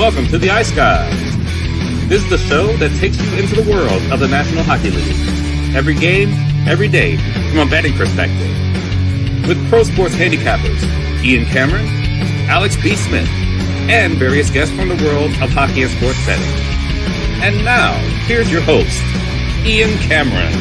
welcome to the Ice Guys. This is the show that takes you into the world of the National Hockey League. Every game, every day, from a betting perspective. With pro sports handicappers, Ian Cameron, Alex B. Smith, and various guests from the world of hockey and sports betting. And now, here's your host, Ian Cameron.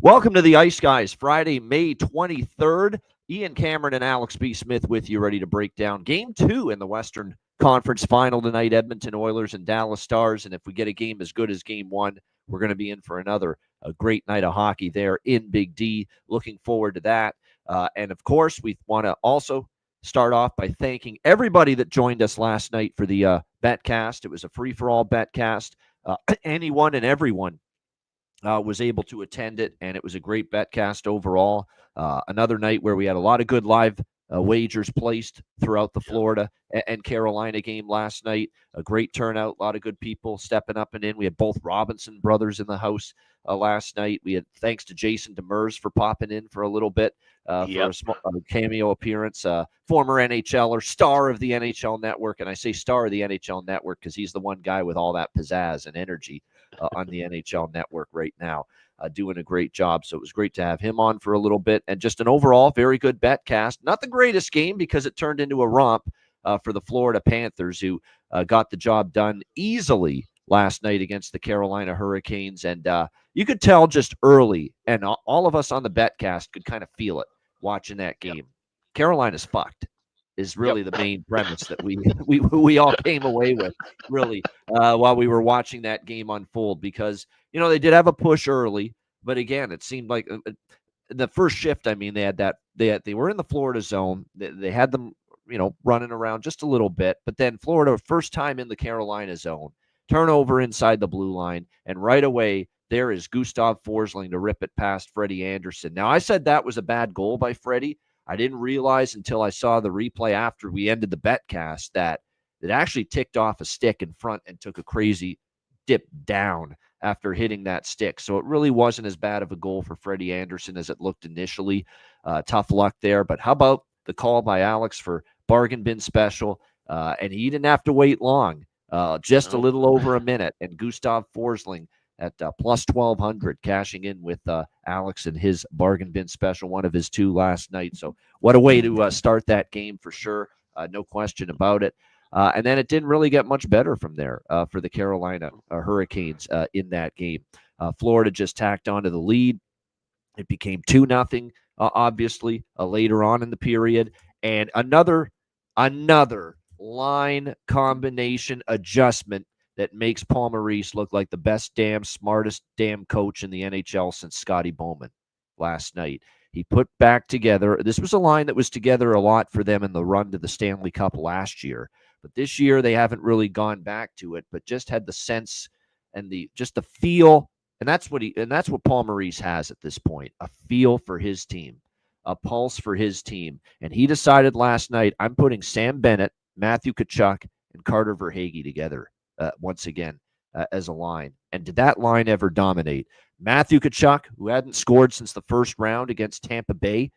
Welcome to the Ice Guys, Friday, May 23rd. Ian Cameron and Alex B. Smith with you, ready to break down Game 2 in the Western Conference Final tonight, Edmonton Oilers and Dallas Stars. And if we get a game as good as Game 1, we're going to be in for a great night of hockey there in Big D. Looking forward to that. And, of course, we want to also start off by thanking everybody that joined us last night for the betcast. It was a free-for-all betcast. Anyone and everyone was able to attend it, and it was a great betcast overall. Another night where we had a lot of good live wagers placed throughout the Florida and Carolina game last night. A great turnout, a lot of good people stepping up and in. We had both Robinson brothers in the house last night. We had thanks to Jason Demers for popping in for a little bit for a small cameo appearance. Former NHLer, star of the NHL Network, and I say star of the NHL Network because he's the one guy with all that pizzazz and energy on the NHL Network right now. Doing a great job. So it was great to have him on for a little bit, and just an overall very good betcast. Not the greatest game because it turned into a romp for the Florida Panthers, who got the job done easily last night against the Carolina Hurricanes. And you could tell just early, and all of us on the betcast could kind of feel it watching that game. Carolina's fucked is really the main premise that we all came away with, really, while we were watching that game unfold, because they did have a push early, but again, it seemed like the first shift, I mean, they were in the Florida zone. They had them, running around just a little bit, but then Florida, first time in the Carolina zone, turnover inside the blue line, and right away there is Gustav Forsling to rip it past Freddie Anderson. Now, I said that was a bad goal by Freddie. I didn't realize until I saw the replay after we ended the betcast that it actually ticked off a stick in front and took a crazy dip down after hitting that stick. So it really wasn't as bad of a goal for Freddie Anderson as it looked initially. Tough luck there. But how about the call by Alex for bargain bin special? And he didn't have to wait long, just a little over a minute. And Gustav Forsling at plus 1,200, cashing in with Alex and his bargain bin special, one of his two last night. So what a way to start that game for sure. No question about it. And then it didn't really get much better from there for the Carolina Hurricanes in that game. Florida just tacked onto the lead. It became 2-0, obviously, later on in the period. And another line combination adjustment that makes Paul Maurice look like the best smartest coach in the NHL since Scotty Bowman last night. He put back together, this was a line that was together a lot for them in the run to the Stanley Cup last year. But this year they haven't really gone back to it, but just had the sense and the feel, and that's what Paul Maurice has at this point, a feel for his team, a pulse for his team. And he decided last night, I'm putting Sam Bennett, Matthew Tkachuk, and Carter Verhaeghe together once again as a line. And did that line ever dominate? Matthew Tkachuk, who hadn't scored since the first round against Tampa Bay,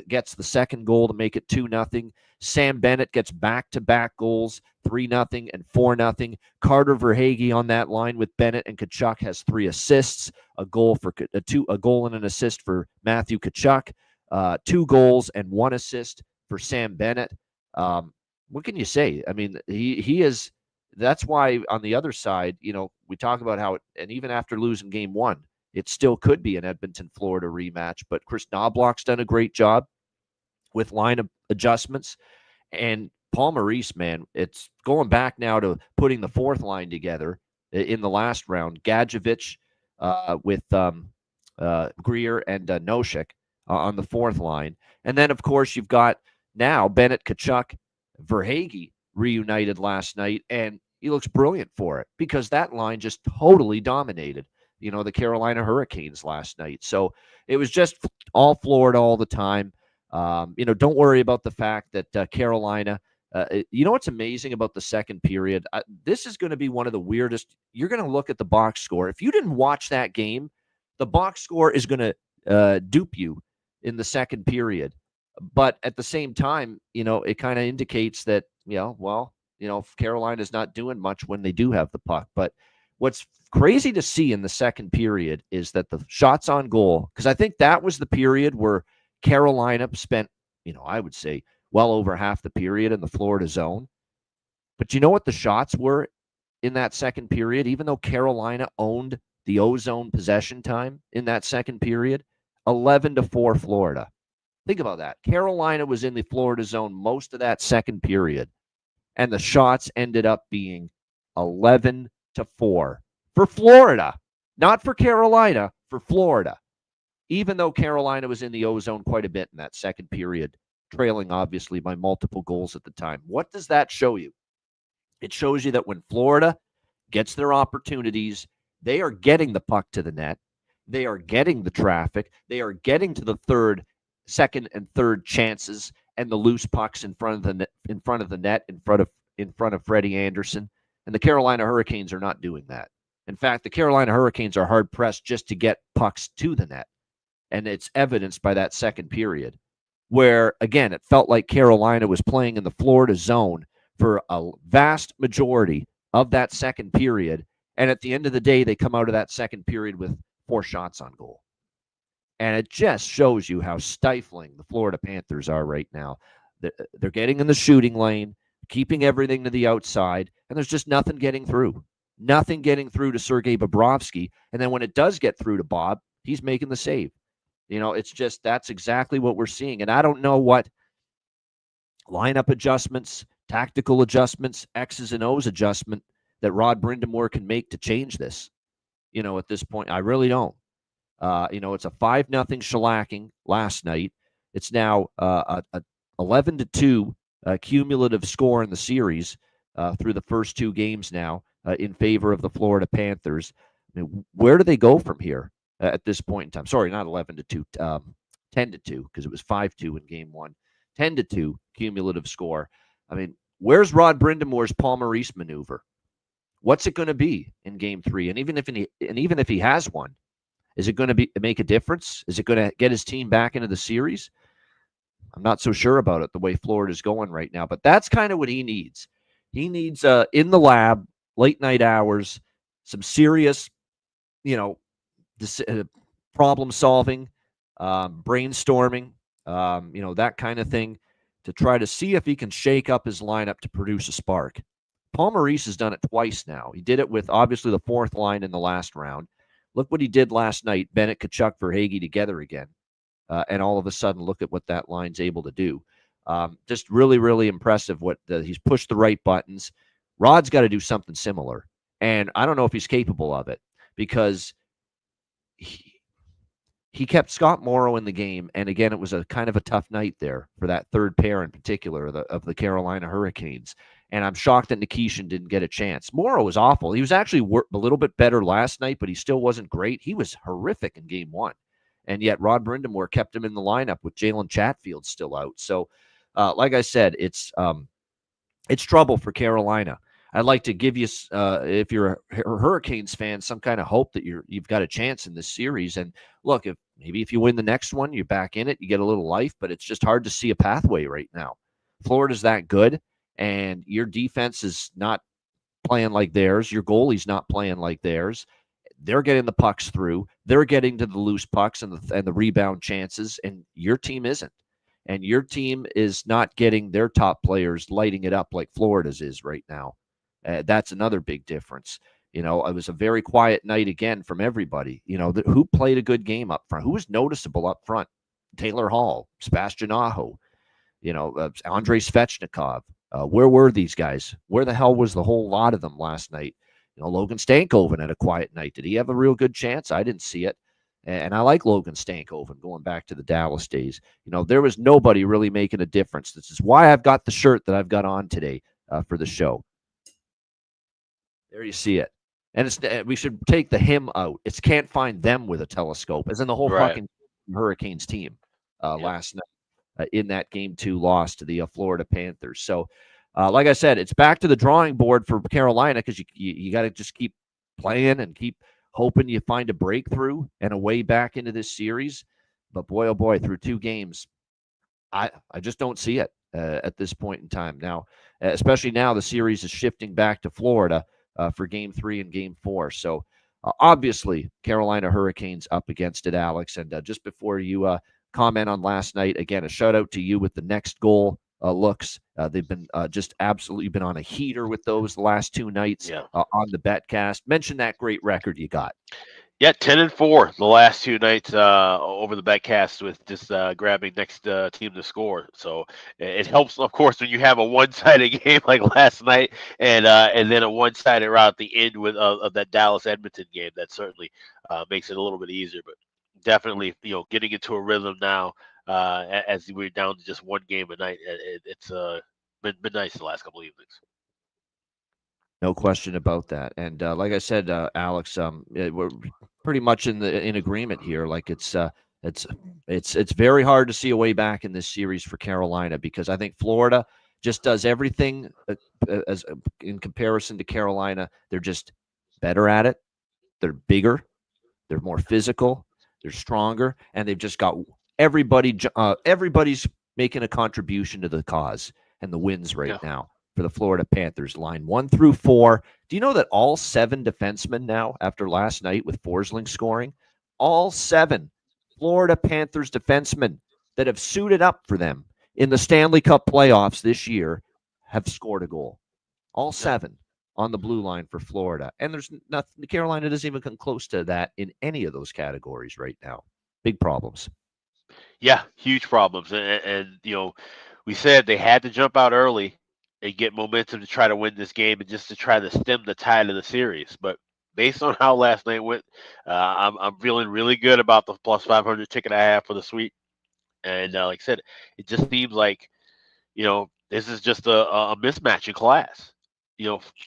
gets the second goal to make it 2-0. Sam Bennett gets back-to-back goals, 3-0 and 4-0. Carter Verhaeghe on that line with Bennett and Tkachuk has 3 assists, a goal and an assist for Matthew Tkachuk, 2 goals and 1 assist for Sam Bennett. What can you say? I mean, he is. That's why on the other side, we talk about how, and even after losing Game 1, it still could be an Edmonton, Florida rematch. But Chris Knobloch's done a great job with line adjustments. And Paul Maurice, man, it's going back now to putting the fourth line together in the last round. Gadjevich with Greer and Noshik on the fourth line. And then, of course, you've got now Bennett, Tkachuk, Verhaeghe reunited last night. And he looks brilliant for it because that line just totally dominated, the Carolina Hurricanes last night. So it was just all Florida all the time. Don't worry about the fact that Carolina, what's amazing about the second period? This is going to be one of the weirdest. You're going to look at the box score. If you didn't watch that game, the box score is going to dupe you in the second period But at the same time, it kind of indicates that, Carolina's not doing much when they do have the puck. But what's crazy to see in the second period is that the shots on goal, because I think that was the period where Carolina spent, I would say well over half the period in the Florida zone. But you know what the shots were in that second period? Even though Carolina owned the O-zone possession time in that second period, 11-4 Florida. Think about that. Carolina was in the Florida zone most of that second period, and the shots ended up being 11-4 for Florida, not for Carolina, for Florida. Even though Carolina was in the O-zone quite a bit in that second period, trailing obviously by multiple goals at the time. What does that show you? It shows you that when Florida gets their opportunities, they are getting the puck to the net. They are getting the traffic. They are getting to the second and third chances and the loose pucks in front of the net, in front of Freddie Anderson. And the Carolina Hurricanes are not doing that. In fact, the Carolina Hurricanes are hard pressed just to get pucks to the net. And it's evidenced by that second period where, again, it felt like Carolina was playing in the Florida zone for a vast majority of that second period. And at the end of the day, they come out of that second period with 4 shots on goal. And it just shows you how stifling the Florida Panthers are right now. They're getting in the shooting lane, keeping everything to the outside, and there's just nothing getting through. Nothing getting through to Sergei Bobrovsky. And then when it does get through to Bob, he's making the save. It's just that's exactly what we're seeing. And I don't know what lineup adjustments, tactical adjustments, X's and O's adjustment that Rod Brind'Amour can make to change this. At this point, I really don't. It's a 5-0 shellacking last night. It's now a 11-2 cumulative score in the series through the first 2 games now in favor of the Florida Panthers. I mean, where do they go from here at this point in time? Sorry, not 11-2, 10-2, because it was 5-2 in game 1. 10-2 cumulative score. I mean, where's Rod Brind'Amour's Paul Maurice maneuver? What's it going to be in game 3? And even if he has one, is it going to make a difference? Is it going to get his team back into the series? I'm not so sure about it the way Florida's going right now, but that's kind of what he needs. He needs in the lab, late night hours, some serious, problem solving, brainstorming, that kind of thing to try to see if he can shake up his lineup to produce a spark. Paul Maurice has done it twice now. He did it with obviously the 4th line in the last round. Look what he did last night. Bennett, Tkachuk, Verhaeghe together again. And all of a sudden, look at what that line's able to do. Just really, really impressive he's pushed the right buttons. Rod's got to do something similar. And I don't know if he's capable of it because he kept Scott Morrow in the game. And again, it was a kind of a tough night there for that third pair in particular of the Carolina Hurricanes. And I'm shocked that Nikishin didn't get a chance. Morrow was awful. He was actually a little bit better last night, but he still wasn't great. He was horrific in game 1. And yet Rod Brind'Amour kept him in the lineup with Jalen Chatfield still out. So, like I said, it's trouble for Carolina. I'd like to give you, if you're a Hurricanes fan, some kind of hope that you've got a chance in this series. And look, if you win the next one, you're back in it, you get a little life, but it's just hard to see a pathway right now. Florida's that good, and your defense is not playing like theirs. Your goalie's not playing like theirs. They're getting the pucks through. They're getting to the loose pucks and the rebound chances, and your team isn't. And your team is not getting their top players lighting it up like Florida's is right now. That's another big difference. It was a very quiet night again from everybody. Who played a good game up front? Who was noticeable up front? Taylor Hall, Sebastian Aho, Andrei Svechnikov. Where were these guys? Where the hell was the whole lot of them last night? Logan Stankoven had a quiet night. Did he have a real good chance? I didn't see it. And I like Logan Stankoven going back to the Dallas days. There was nobody really making a difference. This is why I've got the shirt that I've got on today for the show. There you see it. And we should take the him out. It's can't find them with a telescope, as in the whole fucking Hurricanes team last night in that game 2 loss to the Florida Panthers. So, like I said, it's back to the drawing board for Carolina because you got to just keep playing and keep hoping you find a breakthrough and a way back into this series. But boy, oh boy, through 2 games, I just don't see it at this point in time. Now, especially now, the series is shifting back to Florida for Game 3 and Game 4. So obviously, Carolina Hurricanes up against it, Alex. And just before you comment on last night, again, a shout out to you with the next goal looks. They've been just absolutely been on a heater with those the last 2 nights on the BetCast. Mention that great record you got. Yeah, 10-4 the last 2 nights over the betcast with just grabbing next team to score. So it helps, of course, when you have a one-sided game like last night, and then a one-sided route at the end with of that Dallas Edmonton game. That certainly makes it a little bit easier. But definitely, getting into a rhythm now as we're down to just one game a night. It's been nice the last couple of evenings. No question about that. And like I said, Alex, we're pretty much in agreement here. Like it's very hard to see a way back in this series for Carolina, because I think Florida just does everything as in comparison to Carolina. They're just better at it. They're bigger. They're more physical. They're stronger, and they've just got everybody. Everybody's making a contribution to the cause and the wins right now for the Florida Panthers, line 1 through 4. Do you know that all 7 defensemen now, after last night with Forsling scoring, all 7 Florida Panthers defensemen that have suited up for them in the Stanley Cup playoffs this year have scored a goal? All 7 on the blue line for Florida. And there's nothing, Carolina doesn't even come close to that in any of those categories right now. Big problems. Yeah, huge problems. And we said they had to jump out early and get momentum to try to win this game and just to try to stem the tide of the series. But based on how last night went, I'm feeling really good about the plus 500 ticket I have for the sweep. And like I said, it just seems like, this is just a mismatch in class.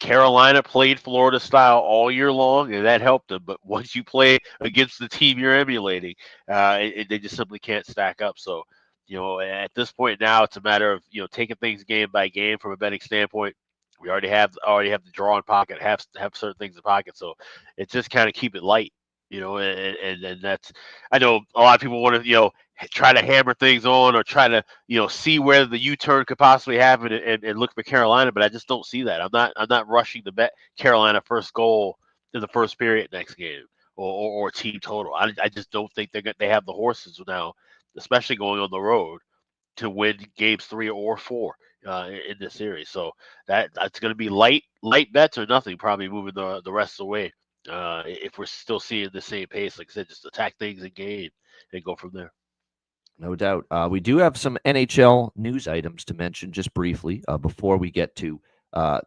Carolina played Florida style all year long, and that helped them. But once you play against the team you're emulating, they just simply can't stack up. So, at this point now, it's a matter of taking things game by game from a betting standpoint. We already have the draw in pocket, have certain things in pocket. So it's just kind of keep it light, and that's, I know a lot of people want to try to hammer things on or try to see where the U-turn could possibly happen and look for Carolina, but I just don't see that. I'm not rushing to bet Carolina first goal in the first period next game or team total. I just don't think they have the horses now, especially going on the road, to win games 3 or 4 in this series. So that's going to be light bets or nothing, probably moving the rest of the way. If we're still seeing the same pace, like I said, just attack things in game and go from there. No doubt. We do have some NHL news items to mention just briefly before we get to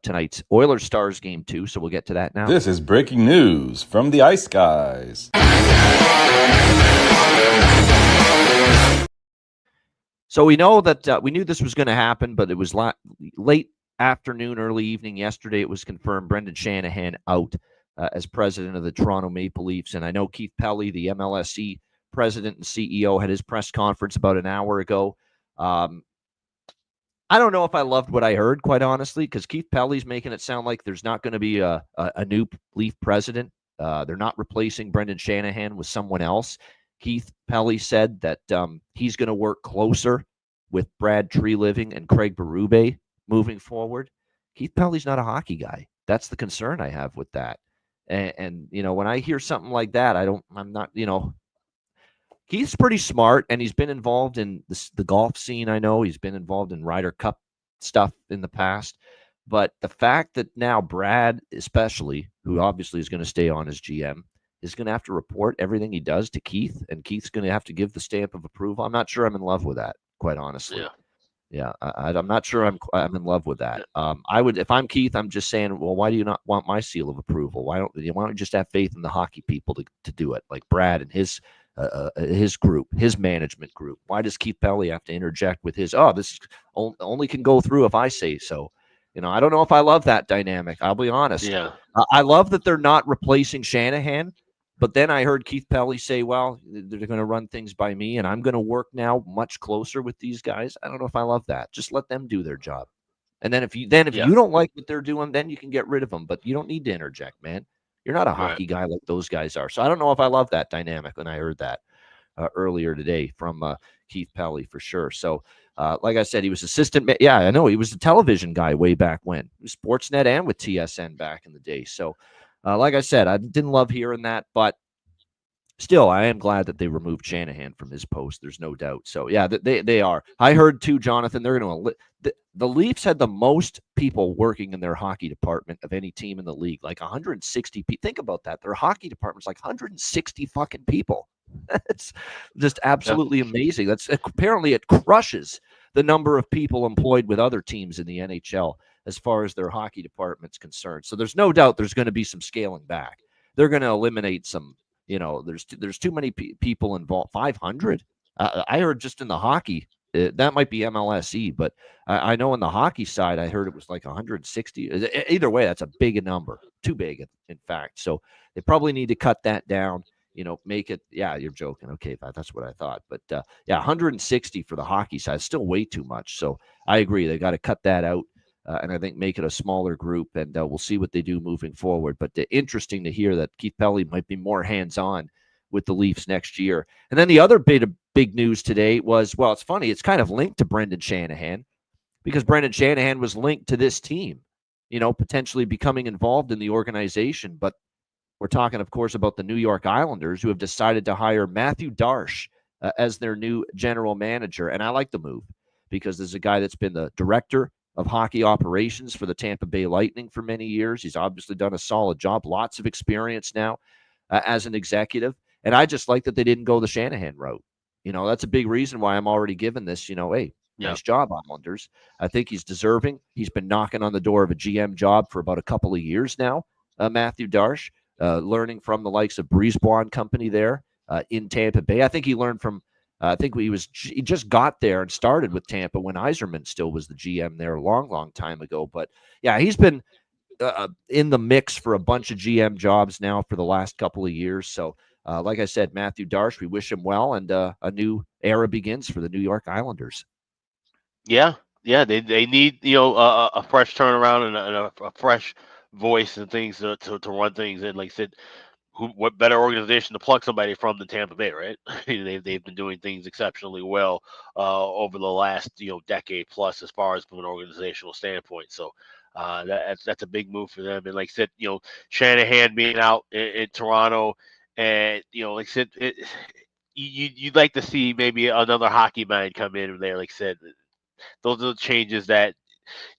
tonight's Oilers Stars game 2. So we'll get to that now. This is breaking news from the Ice Guys. So we know that we knew this was going to happen, but it was late afternoon, early evening yesterday. It was confirmed Brendan Shanahan out as president of the Toronto Maple Leafs. And I know Keith Pelley, the MLSE president and CEO, had his press conference about an hour ago. I don't know if I loved what I heard, quite honestly, because Keith Pelley's making it sound like there's not going to be a new Leaf president. They're not replacing Brendan Shanahan with someone else. Keith Pelley said that he's going to work closer with Brad Treliving and Craig Berube moving forward. Keith Pelley's not a hockey guy. That's the concern I have with that. And when I hear something like that, I'm not. Keith's pretty smart, and he's been involved in the golf scene. I know he's been involved in Ryder Cup stuff in the past. But the fact that now Brad, especially, who obviously is going to stay on as GM, is going to have to report everything he does to Keith, and Keith's going to have to give the stamp of approval. I'm not sure I'm in love with that, quite honestly. Yeah, I'm not sure I'm in love with that. I would, if I'm Keith, I'm just saying, well, why do you not want my seal of approval? Why don't you just have faith in the hockey people to do it, like Brad and his group, his management group? Why does Keith Pelley have to interject with his? Oh, this only can go through if I say so. I don't know if I love that dynamic. I'll be honest. Yeah, I love that they're not replacing Shanahan. But then I heard Keith Pelley say, well, they're going to run things by me, and I'm going to work now much closer with these guys. I don't know if I love that. Just let them do their job. And then if you don't like what they're doing, then you can get rid of them. But you don't need to interject, man. You're not a hockey guy like those guys are. So I don't know if I love that dynamic when I heard that. earlier today from Keith Pelly for sure. So, like I said, he was assistant. Yeah, I know he was a television guy way back when. He was Sportsnet and with TSN back in the day. So, like I said, I didn't love hearing that, but still, I am glad that they removed Shanahan from his post. There's no doubt. So, yeah, they are. I heard too, Jonathan, they're going to the Leafs had the most people working in their hockey department of any team in the league, like 160 people. Think about that. Their hockey department's like 160 fucking people. It's just absolutely amazing. That's apparently it crushes the number of people employed with other teams in the NHL as far as their hockey department's concerned. So there's no doubt there's going to be some scaling back. They're going to eliminate some. There's too many people involved. 500. I heard just in the hockey. That might be MLSE, but I know in the hockey side, I heard it was like 160. Either way, that's a big number, too big, in fact. So they probably need to cut that down, make it. Yeah, you're joking. Okay, that's what I thought. But 160 for the hockey side is still way too much. So I agree. They got to cut that out. And I think make it a smaller group, and we'll see what they do moving forward. But interesting to hear that Keith Pelly might be more hands-on with the Leafs next year. And then the other bit of big news today was, well, it's funny. It's kind of linked to Brendan Shanahan because Brendan Shanahan was linked to this team, potentially becoming involved in the organization. But we're talking, of course, about the New York Islanders, who have decided to hire Matthew Darche as their new general manager. And I like the move because there's a guy that's been the director of hockey operations for the Tampa Bay Lightning for many years. He's obviously done a solid job, lots of experience now as an executive. And I just like that they didn't go the Shanahan route. That's a big reason why I'm already giving this, hey, nice job, Islanders. I think he's deserving. He's been knocking on the door of a GM job for about a couple of years now, Matthew Darche, learning from the likes of Brisebois and company there in Tampa Bay. I think he learned from I think he just got there and started with Tampa when Yzerman still was the GM there a long, long time ago. But yeah, he's been in the mix for a bunch of GM jobs now for the last couple of years. So like I said, Matthew Darche, we wish him well, and a new era begins for the New York Islanders. Yeah, they need a fresh turnaround and a fresh voice and things to run things in. Like I said, what better organization to pluck somebody from than Tampa Bay, right? They've been doing things exceptionally well over the last decade plus as far as from an organizational standpoint. So that's a big move for them. And like I said, Shanahan being out in Toronto, and like I said, you'd like to see maybe another hockey mind come in there. Like I said, those are the changes that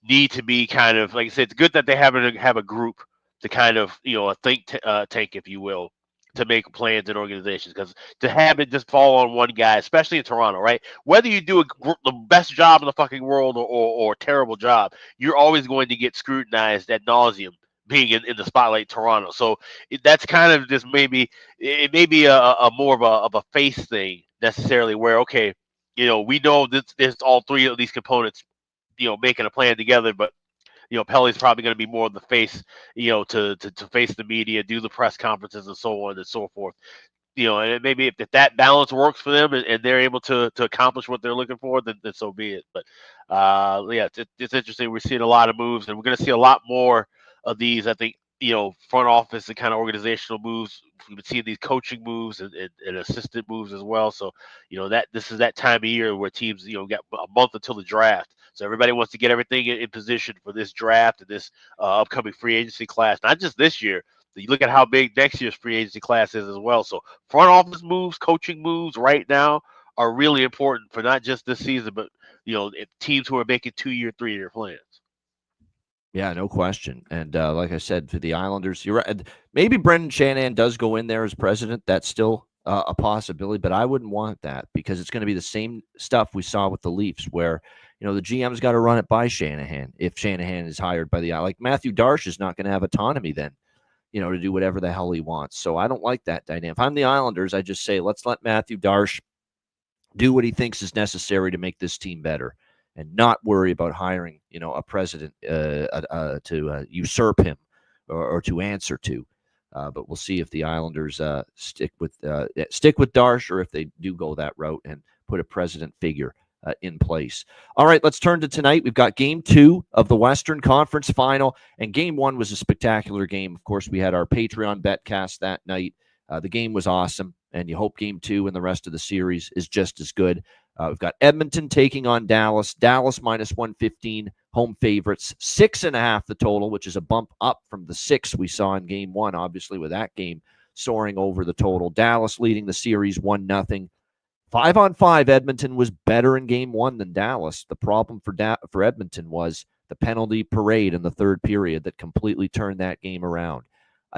need to be kind of, like I said, it's good that they have a group to kind of, a think tank, if you will, to make plans and organizations. Because to have it just fall on one guy, especially in Toronto, right? Whether you do the best job in the fucking world or a terrible job, you're always going to get scrutinized ad nauseum being in the spotlight in Toronto. So that's kind of just maybe a more of a face thing necessarily, where okay, we know there's all three of these components, making a plan together, but Pelly's probably going to be more of the face, to face the media, do the press conferences and so on and so forth. And maybe if that balance works for them and they're able to accomplish what they're looking for, then so be it. But it's interesting. We're seeing a lot of moves, and we're going to see a lot more of these, I think, front office and kind of organizational moves. We've been seeing these coaching moves and assistant moves as well. So, that this is that time of year where teams, got a month until the draft. So everybody wants to get everything in position for this draft and this upcoming free agency class. Not just this year. You look at how big next year's free agency class is as well. So front office moves, coaching moves right now are really important for not just this season, but, teams who are making 2-year, 3-year plans. Yeah, no question. And like I said, for the Islanders, you're right. Maybe Brendan Shanahan does go in there as president. That's still a possibility, but I wouldn't want that because it's going to be the same stuff we saw with the Leafs where, the GM's got to run it by Shanahan if Shanahan is hired by like Matthew Darche is not going to have autonomy then, to do whatever the hell he wants. So I don't like that dynamic. If I'm the Islanders, I just say, let's let Matthew Darche do what he thinks is necessary to make this team better and not worry about hiring, a president to usurp him or to answer to. But we'll see if the Islanders stick with Darche or if they do go that route and put a president figure in place. All right, let's turn to tonight. We've got Game 2 of the Western Conference Final, and Game 1 was a spectacular game. Of course, we had our Patreon betcast that night. The game was awesome. and you hope game 2 and the rest of the series is just as good. We've got Edmonton taking on Dallas. Dallas minus 115, home favorites. 6.5 the total, which is a bump up from the 6 we saw in game 1, obviously, with that game soaring over the total. Dallas leading the series 1-0. 5-on-5, Edmonton was better in game 1 than Dallas. The problem for Edmonton was the penalty parade in the third period that completely turned that game around.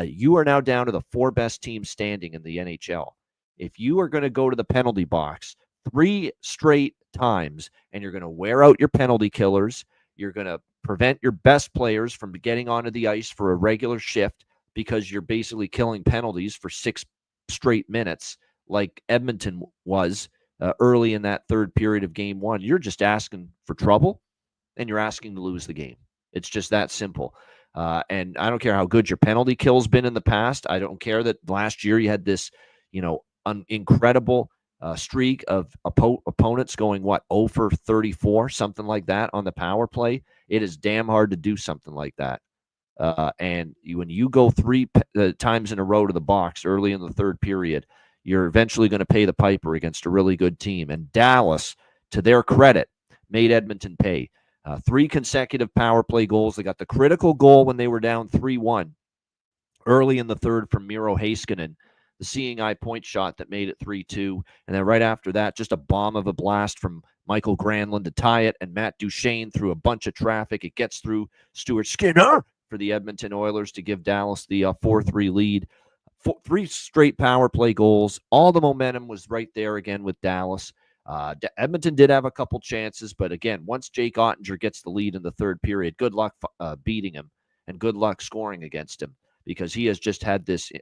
You are now down to the 4 best teams standing in the NHL. If you are going to go to the penalty box 3 straight times and you're going to wear out your penalty killers, you're going to prevent your best players from getting onto the ice for a regular shift because you're basically killing penalties for 6 straight minutes like Edmonton was early in that third period of game 1, you're just asking for trouble and you're asking to lose the game. It's just that simple. And I don't care how good your penalty kill's been in the past. I don't care that last year you had this, incredible streak of opponents going, 0 for 34, something like that on the power play. It is damn hard to do something like that. And when you go 3 times in a row to the box early in the third period, you're eventually going to pay the piper against a really good team. And Dallas, to their credit, made Edmonton pay. 3 consecutive power play goals. They got the critical goal when they were down 3-1 early in the third from Miro Heiskanen, the seeing eye point shot that made it 3-2. And then right after that, just a bomb of a blast from Michael Granlund to tie it, and Matt Duchene through a bunch of traffic. It gets through Stuart Skinner for the Edmonton Oilers to give Dallas the 4-3 lead. 3 straight power play goals. All the momentum was right there again with Dallas. Edmonton did have a couple chances, but again, once Jake Ottinger gets the lead in the third period, good luck beating him and good luck scoring against him, because he has just had this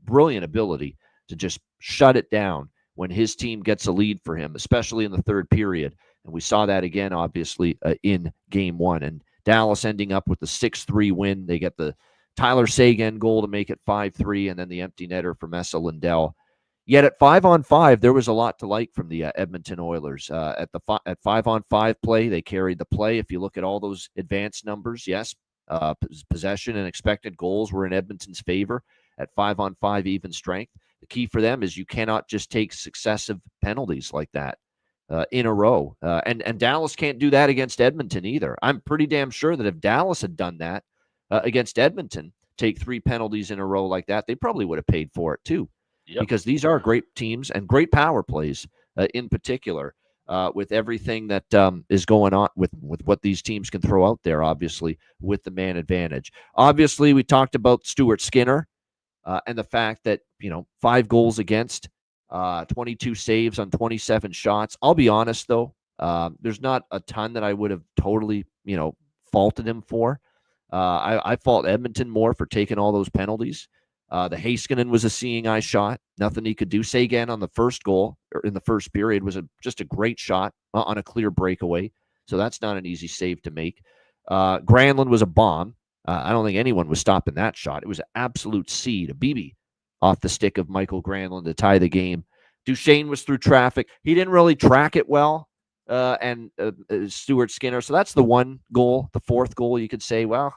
brilliant ability to just shut it down when his team gets a lead for him, especially in the third period. And we saw that again, obviously, in game 1. And Dallas ending up with the 6-3 win. They get the Tyler Seguin goal to make it 5-3, and then the empty netter from Esa Lindell. Yet at 5-on-5, there was a lot to like from the Edmonton Oilers. At 5-on-5 play, they carried the play. If you look at all those advanced numbers, yes, possession and expected goals were in Edmonton's favor at 5-on-5 even strength. The key for them is you cannot just take successive penalties like that in a row. And Dallas can't do that against Edmonton either. I'm pretty damn sure that if Dallas had done that against Edmonton, take 3 penalties in a row like that, they probably would have paid for it too. Yep. Because these are great teams and great power plays in particular, with everything that is going on with what these teams can throw out there, obviously, with the man advantage. Obviously, we talked about Stuart Skinner and the fact that, 5 goals against, 22 saves on 27 shots. I'll be honest, though, there's not a ton that I would have totally, faulted him for. I fault Edmonton more for taking all those penalties. The Heiskanen was a seeing eye shot. Nothing he could do. Seguin on the first goal in the first period was just a great shot on a clear breakaway. So that's not an easy save to make. Granlund was a bomb. I don't think anyone was stopping that shot. It was an absolute seed, a BB off the stick of Michael Granlund to tie the game. Duchene was through traffic. He didn't really track it well, and Stuart Skinner. So that's the one goal. The fourth goal, you could say, well,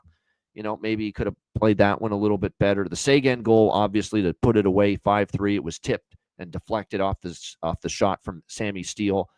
maybe he could have played that one a little bit better. The Seguin goal, obviously, to put it away 5-3, it was tipped and deflected off the shot from Sammy Steele.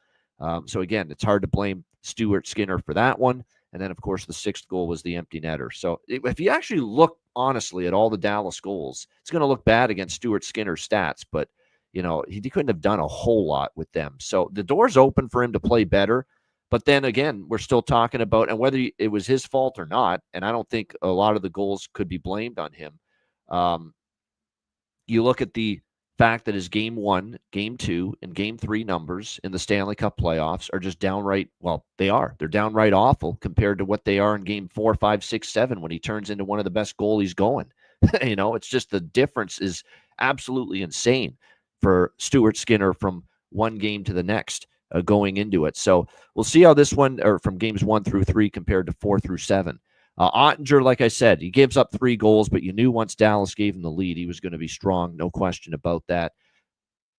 So again, it's hard to blame Stuart Skinner for that one. And then, of course, the 6th goal was the empty netter. So if you actually look honestly at all the Dallas goals, it's going to look bad against Stuart Skinner's stats, but he couldn't have done a whole lot with them. So the door's open for him to play better. But then again, we're still talking about, and whether it was his fault or not, and I don't think a lot of the goals could be blamed on him. You look at the fact that his game 1, game 2, and game 3 numbers in the Stanley Cup playoffs are just downright, well, they're downright awful compared to what they are in game 4, 5, 6, 7 when he turns into one of the best goalies going. It's just the difference is absolutely insane for Stuart Skinner from one game to the next. Going into it. So we'll see how this one, or from games 1 through 3 compared to 4 through 7. Ottinger, like I said, he gives up 3 goals, but you knew once Dallas gave him the lead, he was going to be strong. No question about that.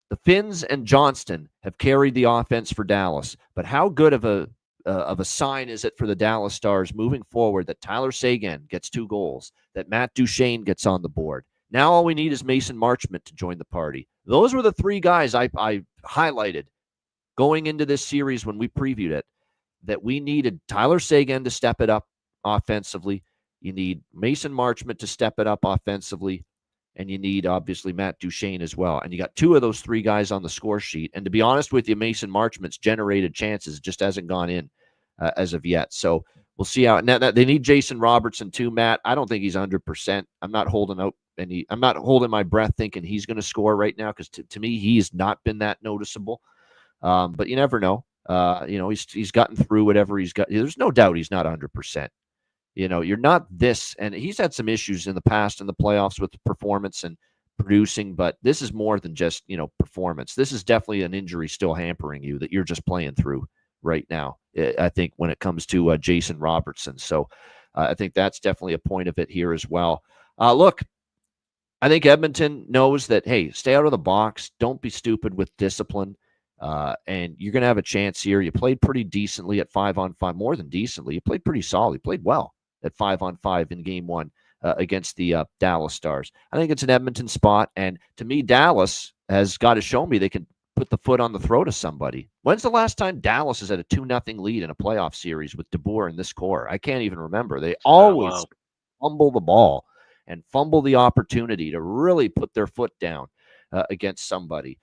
The Finns and Johnston have carried the offense for Dallas, but how good of a sign is it for the Dallas Stars moving forward that Tyler Seguin gets 2 goals, that Matt Duchene gets on the board, Now all we need is Mason Marchment to join the party. Those were the three guys I highlighted going into this series when we previewed it, that we needed Tyler Seguin to step it up offensively. You need Mason Marchment to step it up offensively. And you need, obviously, Matt Duchene as well. And you got two of those three guys on the score sheet. And to be honest with you, Mason Marchment's generated chances just hasn't gone in as of yet. So we'll see how. Now, they need Jason Robertson too, Matt. I don't think he's 100%. I'm not holding out I'm not holding my breath thinking he's going to score right now, because to me, he's not been that noticeable. But you never know. He's gotten through whatever he's got. There's no doubt he's not 100%. You're not this, and he's had some issues in the past in the playoffs with performance and producing, but this is more than just, performance. This is definitely an injury still hampering you that you're just playing through right now, I think, when it comes to Jason Robertson. So I think that's definitely a point of it here as well. Look, I think Edmonton knows that, hey, stay out of the box. Don't be stupid with discipline. And you're going to have a chance here. You played pretty decently at 5-on-5, more than decently. You played pretty solid. You played well at 5-on-5 in game one against the Dallas Stars. I think it's an Edmonton spot. And to me, Dallas has got to show me they can put the foot on the throat of somebody. When's the last time Dallas has had a 2-0 lead in a playoff series with DeBoer and this core? I can't even remember. They always fumble the ball and fumble the opportunity to really put their foot down against somebody.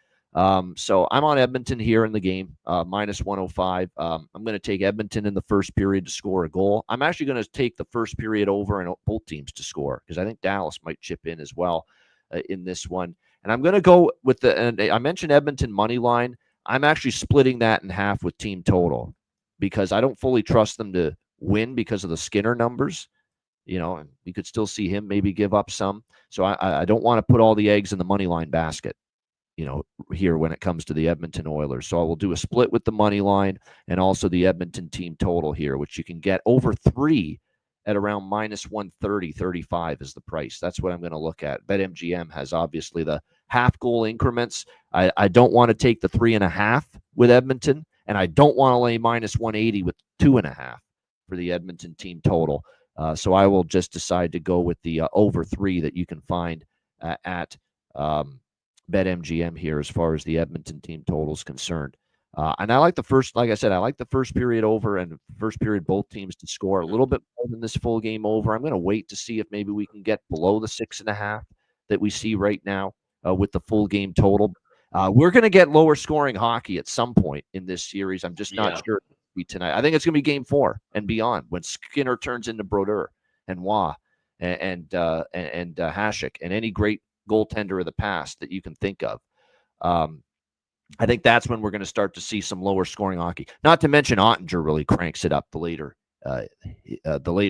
So I'm on Edmonton here in the game, minus 105. I'm going to take Edmonton in the first period to score a goal. I'm actually going to take the first period over and both teams to score, because I think Dallas might chip in as well in this one. And I'm going to go with and I mentioned Edmonton money line. I'm actually splitting that in half with team total, because I don't fully trust them to win because of the Skinner numbers. And you could still see him maybe give up some. So I don't want to put all the eggs in the money line basket, here when it comes to the Edmonton Oilers. So I will do a split with the money line and also the Edmonton team total here, which you can get over 3 at around minus 130.35 is the price. That's what I'm going to look at. BetMGM has obviously the half goal increments. I don't want to take the 3.5 with Edmonton, and I don't want to lay minus 180 with 2.5 for the Edmonton team total. So I will just decide to go with the over 3 that you can find at BetMGM here as far as the Edmonton team total is concerned. And I like the first, like I said, I like the first period over and first period both teams to score a little bit more than this full game over. I'm going to wait to see if maybe we can get below the 6.5 that we see right now with the full game total. We're going to get lower scoring hockey at some point in this series. I'm just not sure it'll be tonight. I think it's going to be game 4 and beyond when Skinner turns into Brodeur and Waugh and Hasek and any great goaltender of the past that you can think of. I think that's when we're going to start to see some lower scoring hockey. Not to mention Ottinger really cranks it up the later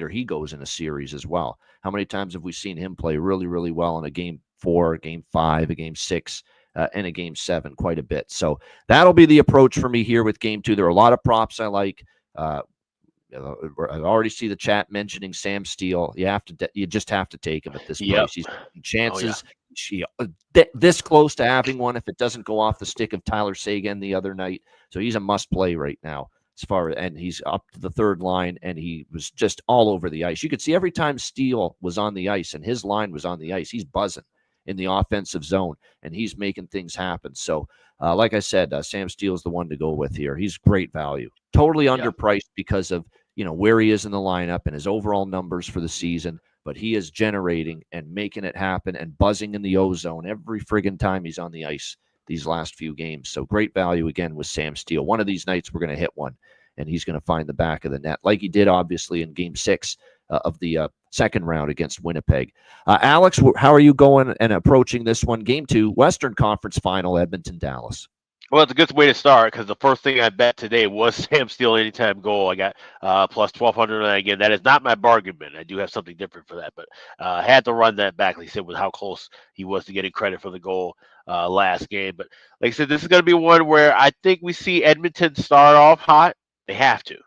he goes in a series as well. How many times have we seen him play really, really well in a game 4, a game 5, a game 6, and a game 7 quite a bit? So that'll be the approach for me here with game 2. There are a lot of props I like. I already see the chat mentioning Sam Steele. You just have to take him at this price. He's taking chances. This close to having one if it doesn't go off the stick of Tyler Seguin the other night. So he's a must play right now and he's up to the third line, and he was just all over the ice. You could see every time Steele was on the ice and his line was on the ice, he's buzzing in the offensive zone and he's making things happen. So like I said, Sam Steele is the one to go with here. He's great value, totally underpriced because of where he is in the lineup and his overall numbers for the season. But he is generating and making it happen and buzzing in the O-zone every friggin' time he's on the ice these last few games. So great value again with Sam Steele. One of these nights we're going to hit one, and he's going to find the back of the net like he did, obviously, in Game 6 of the second round against Winnipeg. Alex, how are you going and approaching this one? Game 2, Western Conference Final, Edmonton, Dallas. Well, it's a good way to start because the first thing I bet today was Sam Steele anytime goal. I got plus 1,200. And again, that is not my bargain bin. I do have something different for that, but had to run that back, like I said, with how close he was to getting credit for the goal last game. But like I said, this is going to be one where I think we see Edmonton start off hot. They have to.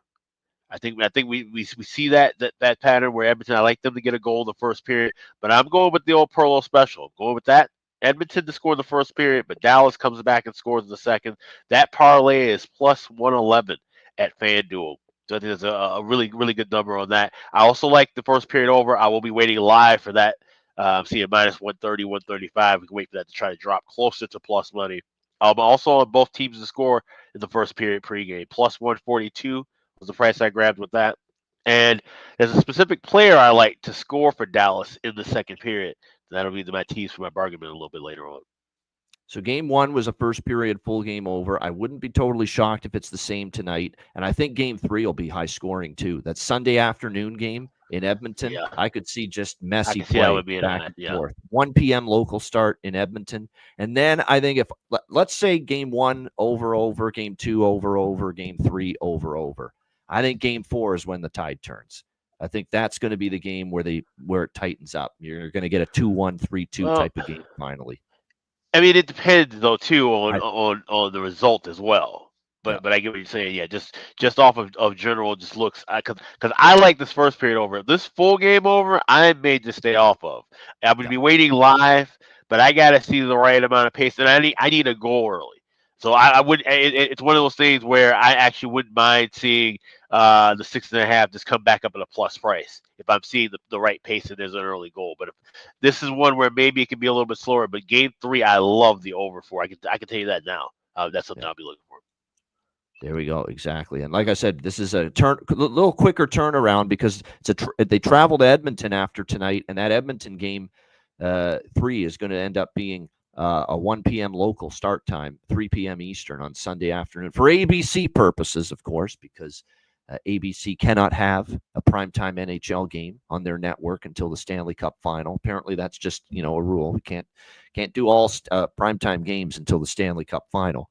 I think we see that pattern where Edmonton, I like them to get a goal in the first period, but I'm going with the old Perlo special. I'm going with that. Edmonton to score the first period, but Dallas comes back and scores in the second. That parlay is plus 111 at FanDuel. So I think there's a really, really good number on that. I also like the first period over. I will be waiting live for that I'm seeing minus 130, 135. We can wait for that to try to drop closer to plus money. Also on both teams to score in the first period pregame. Plus 142 was the price I grabbed with that. And there's a specific player I like to score for Dallas in the second period. That'll be my tease for my bargain bin a little bit later on. So game one was a first period full game over. I wouldn't be totally shocked if it's the same tonight. And I think game three will be high scoring too. That Sunday afternoon game in Edmonton, Yeah. I could see just messy I can see how it play would be back that, and forth. 1 p.m. local start in Edmonton. And then I think if, let's say game one over, game two over, game three over. I think game four is when the tide turns. I think that's going to be the game where it tightens up. You're going to get a 2-1, 3-2 type of game finally. I mean, it depends though too on the result as well. But I get what you're saying. Yeah, just off of general just looks. Because I like this first period over. This full game over, I may just stay off of. I would be waiting live, but I got to see the right amount of pace, and I need a goal early. So I would. It's one of those things where I actually wouldn't mind seeing the 6.5 just come back up at a plus price if I'm seeing the right pace and there's an early goal. But if this is one where maybe it can be a little bit slower. But game three, I love the over for. I can tell you that now. That's something I'll be looking for. There we go. Exactly. And like I said, this is a little quicker turnaround because they travel to Edmonton after tonight, and that Edmonton game 3 is going to end up being a 1 p.m. local start time, 3 p.m. Eastern on Sunday afternoon for ABC purposes, of course, because ABC cannot have a primetime NHL game on their network until the Stanley Cup final. Apparently, that's just a rule. We can't do all primetime games until the Stanley Cup final.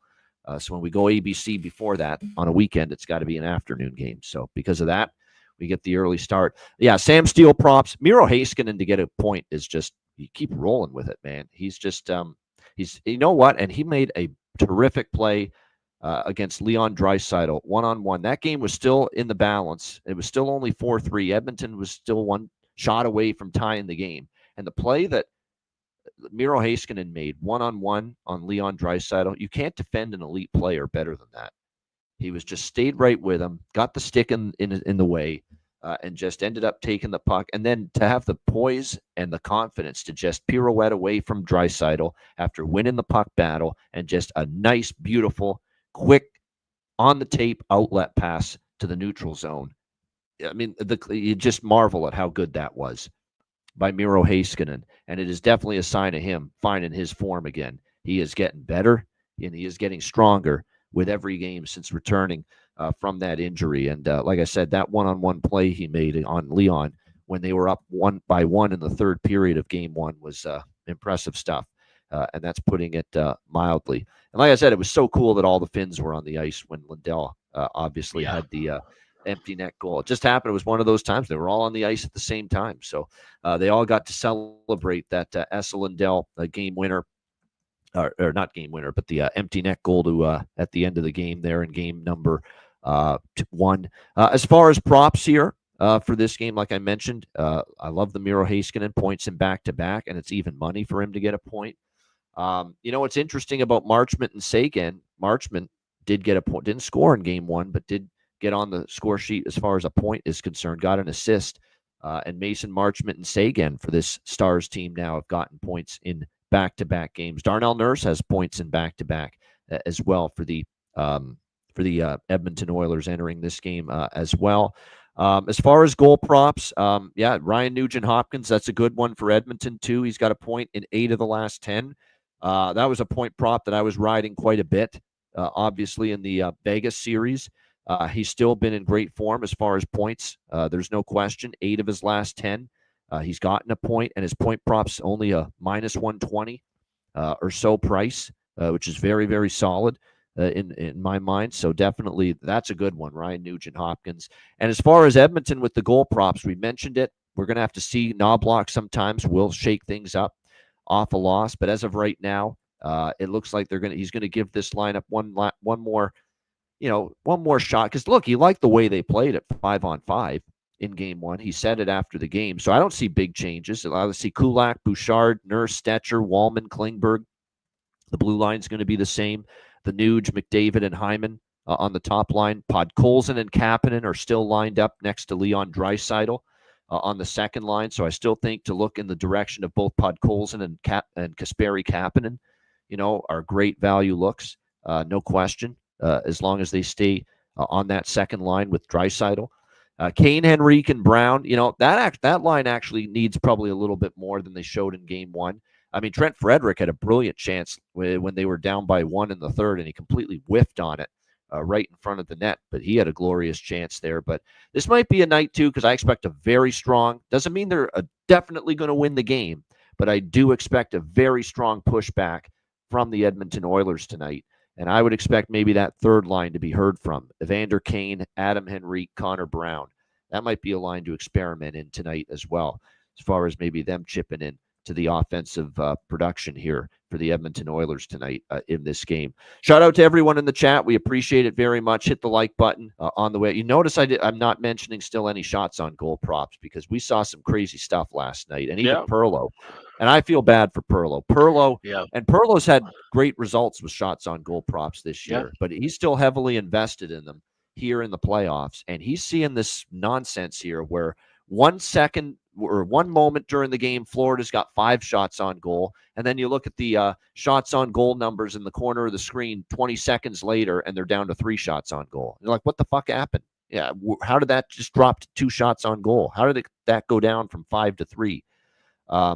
So when we go ABC before that on a weekend, it's got to be an afternoon game. So because of that, we get the early start. Yeah, Sam Steele props. Miro Heiskanen to get a point is just, you keep rolling with it, man. He's just, he's, you know what? And he made a terrific play against Leon Draisaitl, one-on-one. That game was still in the balance. It was still only 4-3. Edmonton was still one shot away from tying the game. And the play that Miro Heiskanen made one-on-one on Leon Draisaitl, you can't defend an elite player better than that. He was just stayed right with him, got the stick in the way, and just ended up taking the puck. And then to have the poise and the confidence to just pirouette away from Draisaitl after winning the puck battle, and just a nice, beautiful, quick, on-the-tape outlet pass to the neutral zone. I mean, you just marvel at how good that was by Miro Heiskanen, and it is definitely a sign of him finding his form again. He is getting better, and he is getting stronger with every game since returning from that injury. And like I said, that one-on-one play he made on Leon when they were up 1-1 in the third period of game one was impressive stuff, and that's putting it mildly. And like I said, it was so cool that all the Finns were on the ice when Lindell obviously had the empty net goal. It just happened. It was one of those times they were all on the ice at the same time. So they all got to celebrate that Esa Lindell game winner, or not game winner, but the empty net goal to at the end of the game there in game number 1. As far as props here for this game, like I mentioned, I love the Miro Heiskanen points in back-to-back, and it's even money for him to get a point. What's interesting about Marchment and Seguin, Marchment did get a point, didn't score in game 1, but did get on the score sheet as far as a point is concerned, got an assist. And Mason Marchment and Seguin for this Stars team now have gotten points in back-to-back games. Darnell Nurse has points in back-to-back as well for the Edmonton Oilers entering this game as well. As far as goal props, Ryan Nugent-Hopkins, that's a good one for Edmonton too. He's got a point in 8 of the last 10. That was a point prop that I was riding quite a bit, obviously in the Vegas series. He's still been in great form as far as points. There's no question. 8 of his last 10. He's gotten a point, and his point prop's only a minus 120 or so price, which is very, very solid in my mind. So definitely that's a good one, Ryan Nugent-Hopkins. And as far as Edmonton with the goal props, we mentioned it. We're going to have to see Knobloch sometimes will shake things up off a loss. But as of right now, it looks like he's going to give this lineup one more shot. Because look, he liked the way they played at 5-on-5 in game 1. He said it after the game. So I don't see big changes. I see Kulak, Bouchard, Nurse, Stetcher, Wallman, Klingberg. The blue line's going to be the same. The Nuge, McDavid, and Hyman on the top line. Podkolzin and Kapanen are still lined up next to Leon Draisaitl. on the second line. So I still think to look in the direction of both Podkolzin and Kasperi Kapanen, are great value looks, no question, as long as they stay on that second line with Draisaitl. Kane, Henrique, and Brown, that line actually needs probably a little bit more than they showed in game one. I mean, Trent Frederick had a brilliant chance when they were down by 1 in the third, and he completely whiffed on it right in front of the net, but he had a glorious chance there. But this might be a night, too, because I expect a very strong, doesn't mean they're definitely going to win the game, but I do expect a very strong pushback from the Edmonton Oilers tonight. And I would expect maybe that third line to be heard from. Evander Kane, Adam Henrique, Connor Brown. That might be a line to experiment in tonight as well, as far as maybe them chipping in to the offensive production here for the Edmonton Oilers tonight in this game. Shout out to everyone in the chat. We appreciate it very much. Hit the like button on the way. You notice I'm not mentioning still any shots on goal props because we saw some crazy stuff last night, and even Perlo. And I feel bad for Perlo. And Perlo's had great results with shots on goal props this year, but he's still heavily invested in them here in the playoffs. And he's seeing this nonsense here where 1 second or 1 moment during the game, Florida's got 5 shots on goal. And then you look at the shots on goal numbers in the corner of the screen 20 seconds later, and they're down to 3 shots on goal. You're like, what the fuck happened? Yeah. How did that just drop to 2 shots on goal? How did that go down from 5 to 3?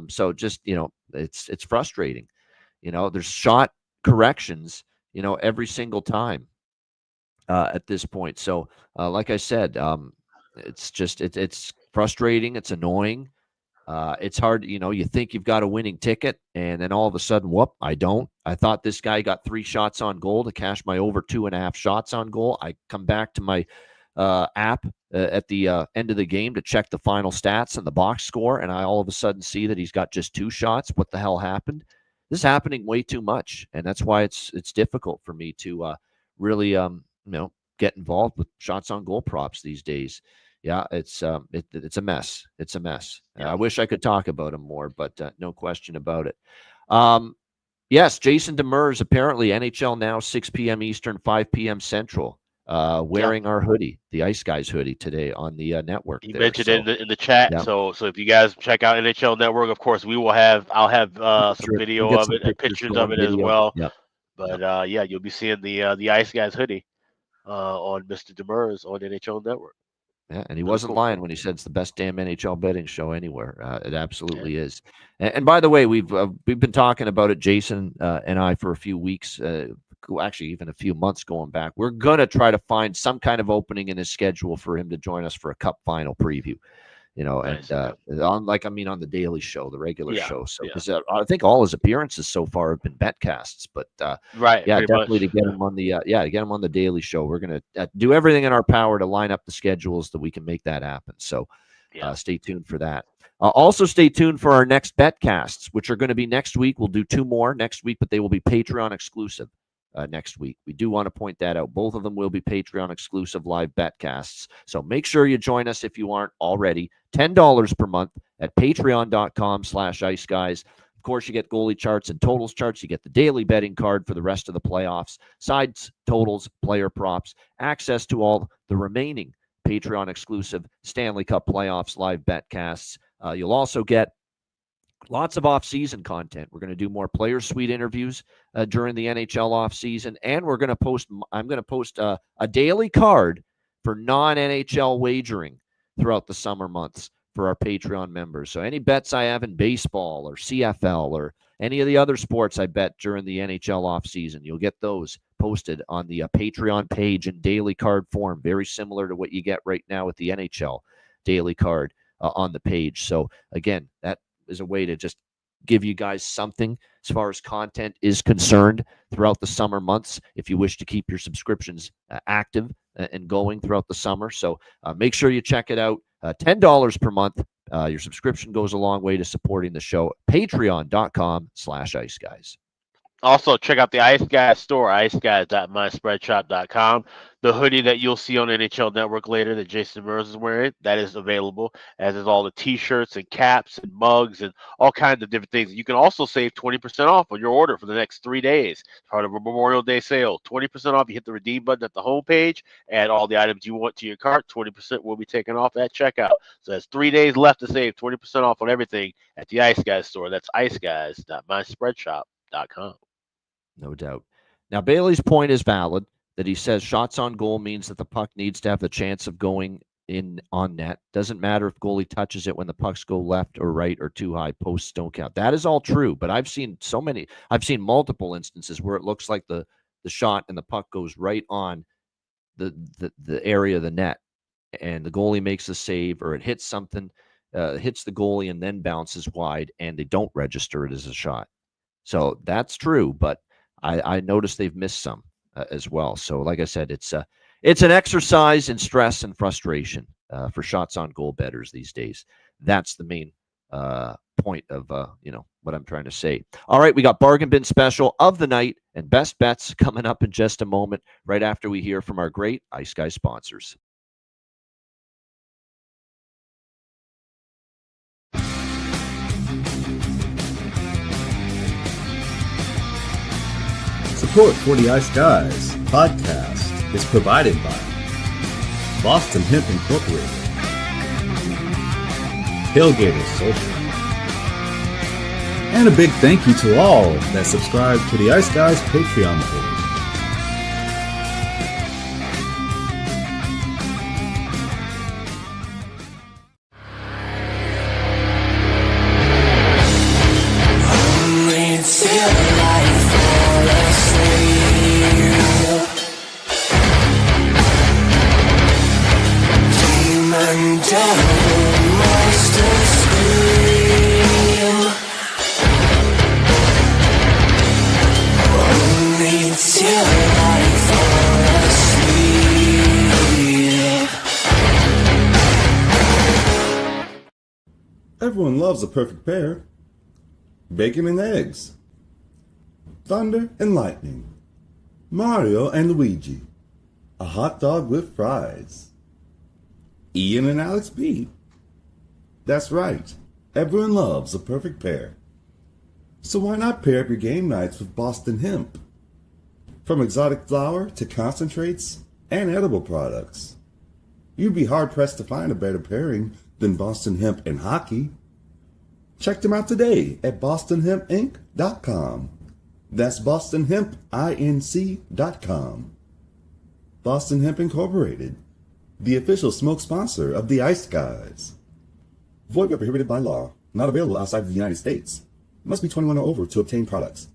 So just, it's frustrating. There's shot corrections, every single time at this point. So like I said, it's just, it's frustrating. It's annoying. It's hard. You think you've got a winning ticket, and then all of a sudden, whoop, I don't. I thought this guy got 3 shots on goal to cash my over 2.5 shots on goal. I come back to my app at the end of the game to check the final stats and the box score, and I all of a sudden see that he's got just 2 shots. What the hell happened? This is happening way too much, and that's why it's difficult for me to really get involved with shots on goal props these days. Yeah, it's a mess. It's a mess. I wish I could talk about him more, but no question about it. Yes, Jason Demers, apparently NHL Now, 6 p.m. Eastern, 5 p.m. Central. Wearing our hoodie, the Ice Guys hoodie today on the network. You mentioned it in the chat. Yeah. So if you guys check out NHL Network, of course I'll have some video of it and pictures of it as well. Yep. But you'll be seeing the Ice Guys hoodie on Mr. Demers on NHL Network. Yeah, and he wasn't lying when he said it's the best damn NHL betting show anywhere. It absolutely is. And by the way, we've been talking about it, Jason and I, for a few weeks. Actually, even a few months going back. We're going to try to find some kind of opening in his schedule for him to join us for a Cup final preview, nice. And on the daily show, the regular show. So I think all his appearances so far have been betcasts, but definitely to get him on the get him on the daily show. We're going to do everything in our power to line up the schedules that we can make that happen. So stay tuned for that. Also, stay tuned for our next betcasts, which are going to be next week. We'll do 2 more next week, but they will be Patreon exclusive. Next week. We do want to point that out. Both of them will be Patreon exclusive live betcasts. So make sure you join us if you aren't already. $10 per month at patreon.com/Ice Guys. Of course, you get goalie charts and totals charts. You get the daily betting card for the rest of the playoffs, sides, totals, player props, access to all the remaining Patreon exclusive Stanley Cup playoffs live betcasts. You'll also get lots of off-season content. We're going to do more player suite interviews during the NHL off-season, and I'm going to post a daily card for non-NHL wagering throughout the summer months for our Patreon members. So any bets I have in baseball or CFL or any of the other sports I bet during the NHL off-season, you'll get those posted on the Patreon page in daily card form, very similar to what you get right now with the NHL daily card on the page. So again, that is a way to just give you guys something as far as content is concerned throughout the summer months if you wish to keep your subscriptions active and going throughout the summer. So make sure you check it out. $10 per month. Your subscription goes a long way to supporting the show. Patreon.com/Ice Guys. Also, check out the Ice Guys store, iceguys.myspreadshop.com. The hoodie that you'll see on NHL Network later that Jason Meurs is wearing, that is available, as is all the T-shirts and caps and mugs and all kinds of different things. You can also save 20% off on your order for the next 3 days. Part of a Memorial Day sale. 20% off. You hit the redeem button at the homepage, add all the items you want to your cart. 20% will be taken off at checkout. So that's 3 days left to save 20% off on everything at the Ice Guys store. That's iceguys.myspreadshop.com. No doubt. Now, Bailey's point is valid that he says shots on goal means that the puck needs to have the chance of going in on net. Doesn't matter if goalie touches it when the pucks go left or right or too high. Posts don't count. That is all true, but I've seen multiple instances where it looks like the shot and the puck goes right on the area of the net, and the goalie makes a save, or it hits something, hits the goalie and then bounces wide, and they don't register it as a shot. So that's true, but I noticed they've missed some as well. So, like I said, it's an exercise in stress and frustration for shots on goal bettors these days. That's the main point of what I'm trying to say. All right, we got bargain bin special of the night and best bets coming up in just a moment, right after we hear from our great Ice Guys sponsors. Support for the Ice Guys podcast is provided by Boston Hemp Incorporated, Tailgaters Social, and a big thank you to all that subscribe to the Ice Guys Patreon page. Everyone loves a perfect pair. Bacon and eggs. Thunder and lightning. Mario and Luigi. A hot dog with fries. Ian and Alex B. That's right. Everyone loves a perfect pair. So why not pair up your game nights with Boston Hemp? From exotic flower to concentrates and edible products. You'd be hard-pressed to find a better pairing than Boston Hemp and hockey. Check them out today at bostonhempinc.com. That's bostonhempinc.com. Boston Hemp Incorporated, the official smoke sponsor of the Ice Guys. Void where prohibited by law. Not available outside of the United States. Must be 21 or over to obtain products.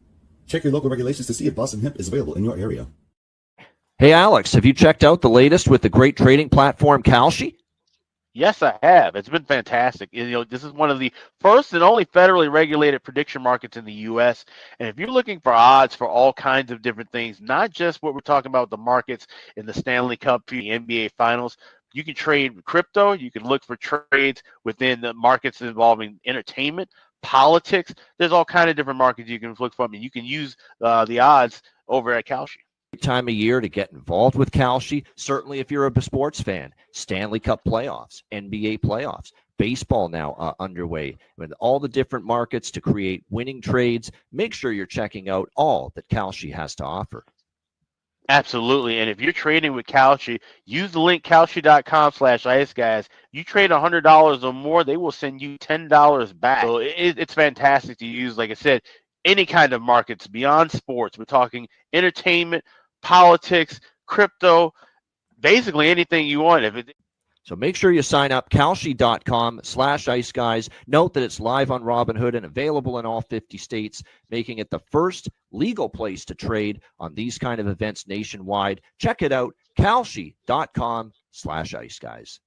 Check your local regulations to see if Boston Hemp is available in your area. Hey, Alex, have you checked out the latest with the great trading platform Kalshi? Yes, I have. It's been fantastic. This is one of the first and only federally regulated prediction markets in the U.S. And if you're looking for odds for all kinds of different things, not just what we're talking about, the markets in the Stanley Cup, the NBA Finals, you can trade with crypto. You can look for trades within the markets involving entertainment, politics. There's all kinds of different markets you can look for. I mean, you can use the odds over at Kalshi. Time of year to get involved with Kalshi. Certainly if you're a sports fan. Stanley Cup playoffs, NBA playoffs, baseball now underway, with all the different markets to create winning trades. Make sure you're checking out all that Kalshi has to offer. Absolutely. And if you're trading with Kalshi, use the link kalshi.com/iceguys. You trade $100 or more, they will send you $10 back. So it's fantastic to use. Like I said, any kind of markets beyond sports. We're talking entertainment, politics, crypto, basically anything you want. So make sure you sign up, kalshi.com/iceguys. Note that it's live on Robinhood and available in all 50 states, making it the first legal place to trade on these kind of events nationwide. Check it out, kalshi.com/iceguys.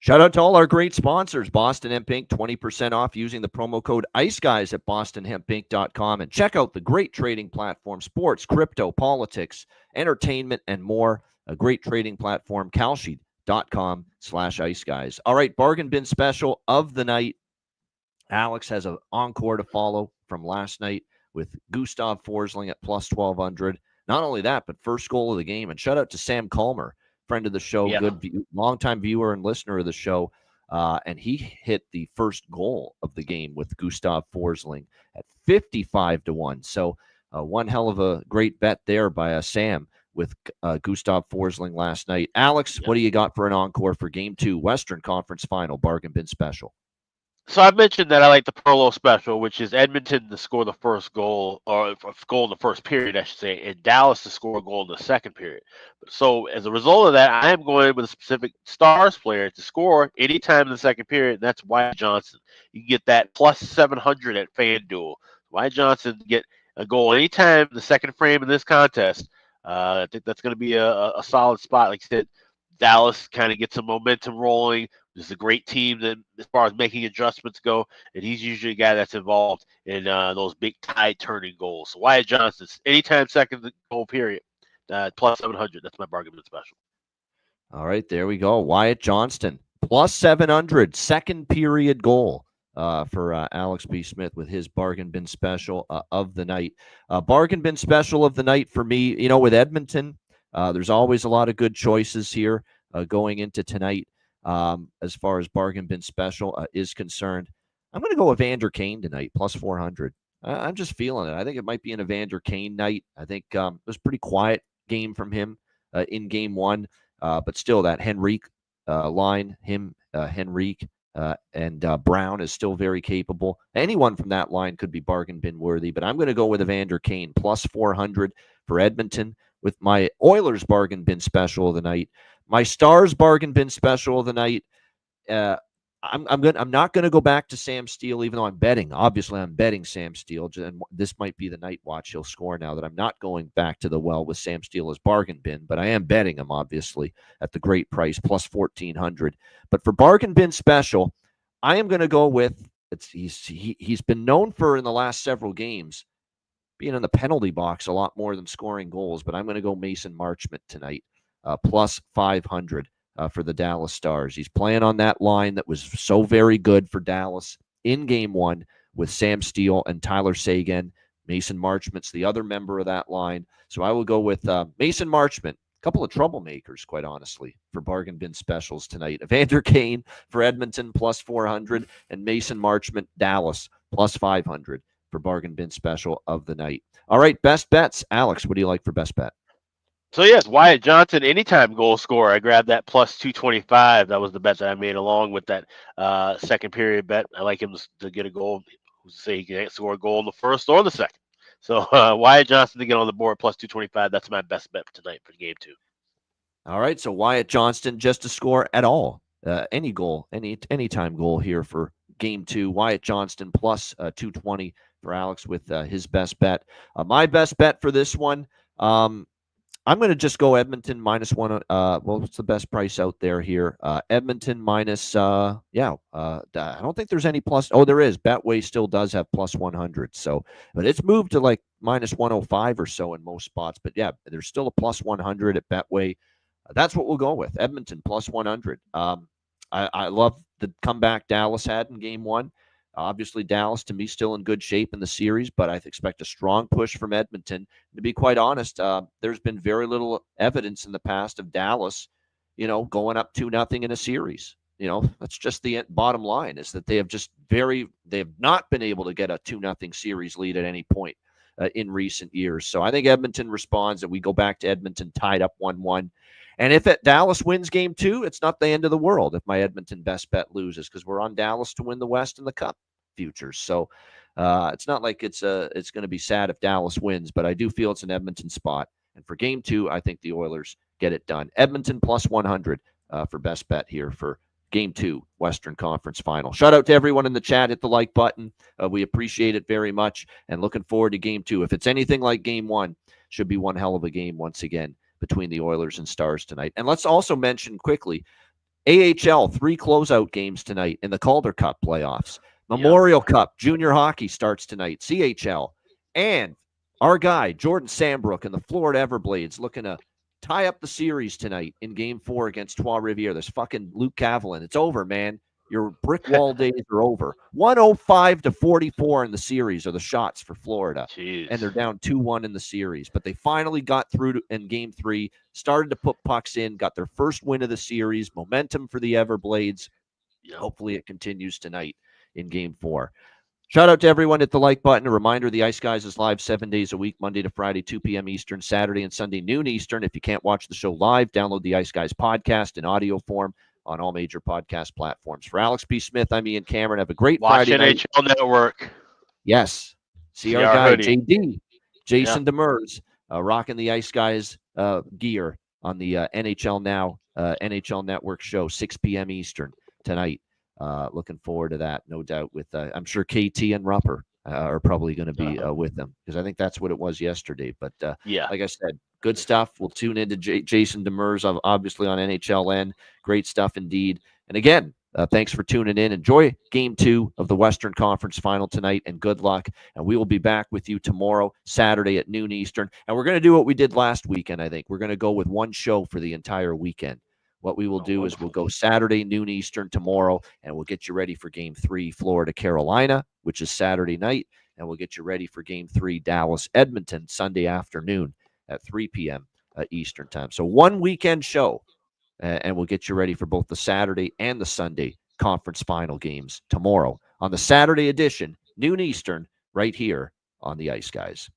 Shout out to all our great sponsors, Boston Hemp Inc., 20% off using the promo code IceGuys at bostonhempinc.com. And check out the great trading platform, sports, crypto, politics, entertainment, and more. A great trading platform, Kalshi, Facebook.com/Ice Guys. All right, bargain bin special of the night. Alex has an encore to follow from last night with Gustav Forsling at plus 1,200. Not only that, but first goal of the game. And shout out to Sam Calmer, friend of the show, Yeah. longtime viewer and listener of the show. And he hit the first goal of the game with Gustav Forsling at 55-1. So one hell of a great bet there by Sam with Gustav Forsling last night. Alex, what do you got for an encore for Game 2, Western Conference Final, bargain bin special? So I mentioned that I like the Prolo special, which is Edmonton to score the first goal, or a goal in the first period, I should say, and Dallas to score a goal in the second period. So as a result of that, I am going with a specific Stars player to score anytime in the second period, and that's Wyatt Johnson. You can get that plus 700 at FanDuel. Wyatt Johnson get a goal anytime in the second frame in this contest. I think that's going to be a solid spot. Like I said, Dallas kind of gets some momentum rolling. This is a great team that, as far as making adjustments go, and he's usually a guy that's involved in those big tide-turning goals. So Wyatt Johnson, anytime second goal period, plus 700. That's my bargain bin special. All right, there we go. Wyatt Johnston, plus 700, second period goal for Alex B. Smith with his bargain bin special of the night. Bargain bin special of the night for me, with Edmonton, there's always a lot of good choices here going into tonight. As far as bargain bin special is concerned, I'm going to go with Evander Kane tonight, plus 400. I'm just feeling it. I think it might be an Evander Kane night. I think it was a pretty quiet game from him in game one, but still that Henrique line, Henrique and Brown is still very capable. Anyone from that line could be bargain bin worthy, but I'm going to go with Evander Kane, plus 400 for Edmonton with my Oilers bargain bin special of the night. My Stars bargain bin special of the night. I'm not going to go back to Sam Steele, even though I'm betting. Obviously, I'm betting Sam Steele, and this might be the night watch he'll score now that I'm not going back to the well with Sam Steele as bargain bin, but I am betting him, obviously, at the great price, plus 1,400. But for bargain bin special, I am going to go with, he's been known for, in the last several games, being in the penalty box a lot more than scoring goals, but I'm going to go Mason Marchment tonight. Plus 500 for the Dallas Stars. He's playing on that line that was so very good for Dallas in game one with Sam Steele and Tyler Seguin. Mason Marchment's the other member of that line. So I will go with Mason Marchment. A couple of troublemakers, quite honestly, for bargain bin specials tonight. Evander Kane for Edmonton, plus 400, and Mason Marchment, Dallas, plus 500 for bargain bin special of the night. All right, best bets. Alex, what do you like for best bet? So, yes, Wyatt Johnson, anytime goal scorer. I grabbed that plus 225. That was the bet that I made along with that second period bet. I like him to get a goal. Who's to say he can score a goal in the first or the second? So, Wyatt Johnson to get on the board, plus 225. That's my best bet tonight for game two. All right, so Wyatt Johnston just to score at all. Any goal, anytime goal here for game two. Wyatt Johnston plus 220 for Alex with his best bet. My best bet for this one, I'm going to just go Edmonton minus one. What's the best price out there here? Edmonton minus, I don't think there's any plus. Oh, there is. Betway still does have plus 100. So, but it's moved to like minus 105 or so in most spots. But yeah, there's still a plus 100 at Betway. That's what we'll go with. Edmonton plus 100. I love the comeback Dallas had in game one. Obviously, Dallas, to me, still in good shape in the series, but I expect a strong push from Edmonton. To be quite honest, there's been very little evidence in the past of Dallas, going up 2-0 in a series. That's just the bottom line, is that they have not been able to get a 2-0 series lead at any point in recent years. So I think Edmonton responds, and we go back to Edmonton tied up 1-1. And if Dallas wins game two, it's not the end of the world if my Edmonton best bet loses, because we're on Dallas to win the West and the Cup futures. So it's not like it's going to be sad if Dallas wins, but I do feel it's an Edmonton spot. And for game two, I think the Oilers get it done. Edmonton plus 100 for best bet here for game two, Western Conference Final. Shout out to everyone in the chat. Hit the like button. We appreciate it very much, and looking forward to game two. If it's anything like game one, should be one hell of a game once again between the Oilers and Stars tonight. And let's also mention quickly, AHL, 3 closeout games tonight in the Calder Cup playoffs. Memorial Cup, junior hockey starts tonight, CHL. And our guy, Jordan Sambrook and the Florida Everblades looking to tie up the series tonight in Game 4 against Trois-Rivières. There's fucking Luke Cavalin. It's over, man. Your brick wall days are over. 105-44 in the series are the shots for Florida. Jeez. And they're down 2-1 in the series. But they finally got through in Game 3, started to put pucks in, got their first win of the series, momentum for the Everblades. Yep. Hopefully it continues tonight in Game 4. Shout out to everyone at the like button. A reminder, the Ice Guys is live 7 days a week, Monday to Friday, 2 p.m. Eastern, Saturday and Sunday, noon Eastern. If you can't watch the show live, download the Ice Guys podcast in audio form on all major podcast platforms. For Alex B. Smith, I'm Ian Cameron. Have a great Friday night. NHL Network. Yes. See our guy, JD, Jason Demers, rocking the Ice Guys gear on the NHL Now NHL Network show, 6 p.m. Eastern tonight. Looking forward to that, no doubt. With I'm sure KT and Rupper are probably going to be with them, because I think that's what it was yesterday. But like I said, good stuff. We'll tune into Jason Demers, obviously on NHLN. Great stuff indeed. And again, thanks for tuning in. Enjoy Game 2 of the Western Conference Final tonight, and good luck. And we will be back with you tomorrow, Saturday at noon Eastern. And we're going to do what we did last weekend, I think. We're going to go with one show for the entire weekend. What we will do is we'll go Saturday, noon Eastern tomorrow, and we'll get you ready for Game 3, Florida-Carolina, which is Saturday night. And we'll get you ready for Game 3, Dallas-Edmonton, Sunday afternoon at 3 p.m. Eastern time. So one weekend show, and we'll get you ready for both the Saturday and the Sunday conference final games tomorrow on the Saturday edition, noon Eastern, right here on the Ice Guys.